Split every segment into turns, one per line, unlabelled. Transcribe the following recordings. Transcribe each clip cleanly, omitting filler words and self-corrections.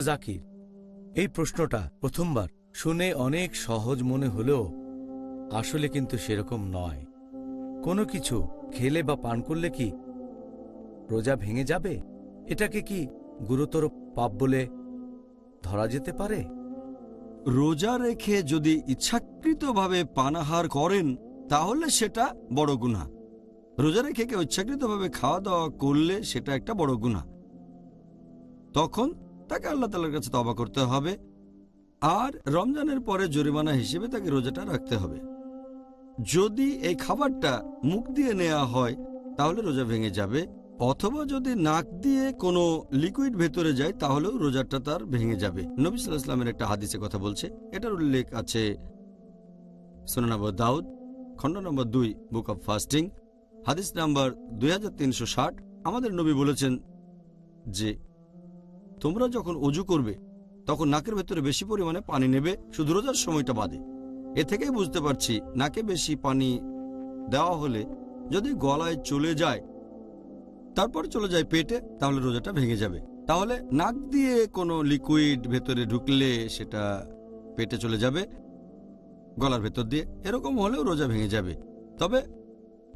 জাকির, এই প্রশ্নটা প্রথমবার শুনে অনেক সহজ মনে হলেও আসলে কিন্তু সেরকম নয়। কোনো কিছু খেলে বা পান করলে কি রোজা ভেঙে যাবে? এটাকে কি গুরুতর পাপ বলে ধরা যেতে পারে?
রোজা রেখে যদি ইচ্ছাকৃতভাবে পানাহার করেন তাহলে সেটা বড় গুনাহ। রোজা রেখে কেউ ইচ্ছাকৃতভাবে খাওয়া দাওয়া করলে সেটা একটা বড় গুনাহ। তখন তাকে আল্লাহ তাআলার কাছে তওবা করতে হবে, আর রমজানের পরে জরিমানা হিসেবে তাকে রোজাটা রাখতে হবে। যদি এই খাবারটা মুখ দিয়ে নেওয়া হয় তাহলে রোজা ভেঙে যাবে, অথবা যদি নাক দিয়ে কোনো লিকুইড ভেতরে যায় তাহলেও রোজাটা তার ভেঙে যাবে। নবী সাল্লাল্লাহু আলাইহি ওয়াসাল্লামের একটা হাদিসে কথা বলছে, এটার উল্লেখ আছে সুনান আবু দাউদ খণ্ড নম্বর 2 বুক অব ফাস্টিং হাদিস নাম্বার 2360। আমাদের নবী বলেছেন যে তোমরা যখন ওযু করবে তখন নাকের ভেতরে বেশি পরিমাণে পানি নেবে, শুধু রোজার সময়টা বাদে। এ থেকেই বুঝতে পারছি নাকে বেশি পানি দেওয়া হলে যদি গলায় চলে যায় তারপর চলে যায় পেটে তাহলে রোজাটা ভেঙে যাবে। তাহলে নাক দিয়ে কোনো লিকুইড ভেতরে ঢুকলে সেটা পেটে চলে যাবে গলার ভেতর দিয়ে, এরকম হলেও রোজা ভেঙে যাবে। তবে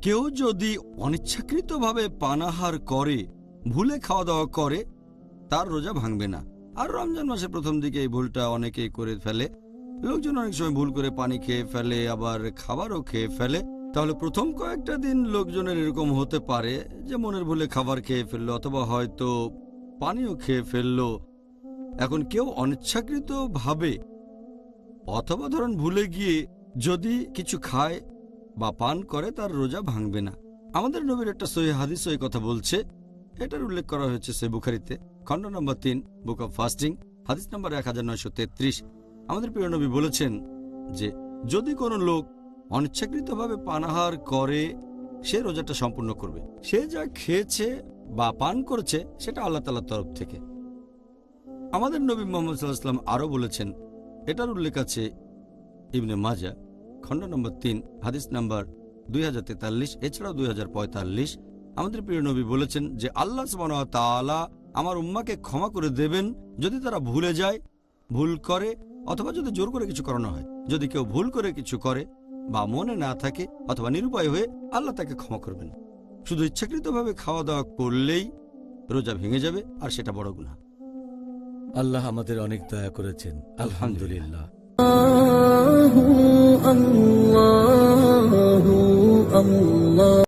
কেউ যদি অনিচ্ছাকৃতভাবে পানাহার করে, ভুলে খাওয়া দাওয়া করে, তার রোজা ভাঙবে না। আর রমজান মাসের প্রথম দিকে এই ভুলটা অনেকেই করে ফেলে। লোকজন অনেক সময় ভুল করে পানি খেয়ে ফেলে, আবার খাবারও খেয়ে ফেলে। তাহলে প্রথম কয়েকটা দিন লোকজনের এরকম হতে পারে যে মনের ভুলে খাবার খেয়ে ফেললো অথবা হয়তো পানিও খেয়ে ফেললো। এখন কেউ অনিচ্ছাকৃতভাবে অথবা ধরুন ভুলে গিয়ে যদি কিছু খায় বা পান করে তার রোজা ভাঙবে না। আমাদের নবীর একটা সহিহ হাদিসও এই কথা বলছে, এটার উল্লেখ করা হয়েছে সহিহ বুখারীতে খণ্ড নম্বর 3 বুক অব ফাস্টিং হাদিস নম্বর 1933। আমাদের প্রিয় নবী বলেছেন যে যদি কোনো লোক অনিচ্ছাকৃতভাবে পানাহার করে সে রোজাটা সম্পূর্ণ করবে। সে যা খেয়েছে বা পান করেছে সেটা আল্লাহ তাআলার তরফ থেকে। আমাদের নবী মুহাম্মদ সাল্লাল্লাহু আলাইহি ওয়াসাল্লাম আরও বলেছেন, এটার উল্লেখ আছে ইবনে মাজা খণ্ড নম্বর 3 হাদিস নাম্বার 2043, এছাড়াও 2045। আমাদের প্রিয় নবী বলেছেন যে আল্লাহ সুবহানাহু ওয়া তাআলা আমার উম্মাকে ক্ষমা করে দেবেন যদি তারা ভুলে যায়, ভুল করে, অথবা যদি জোর করে কিছু করানো হয়। যদি কেউ ভুল করে কিছু করে বা মনে না থাকে অথবা নিরুপায় হয়ে, আল্লাহ তাকে ক্ষমা করবেন। শুধু ইচ্ছাকৃতভাবে খাওয়া দাওয়া করলেই রোজা ভেঙে যাবে, আর সেটা বড় গুনাহ।
আল্লাহ আমাদের অনেক দয়া করেছেন, আলহামদুলিল্লাহ।
আল্লাহু আল্লাহু আল্লাহ।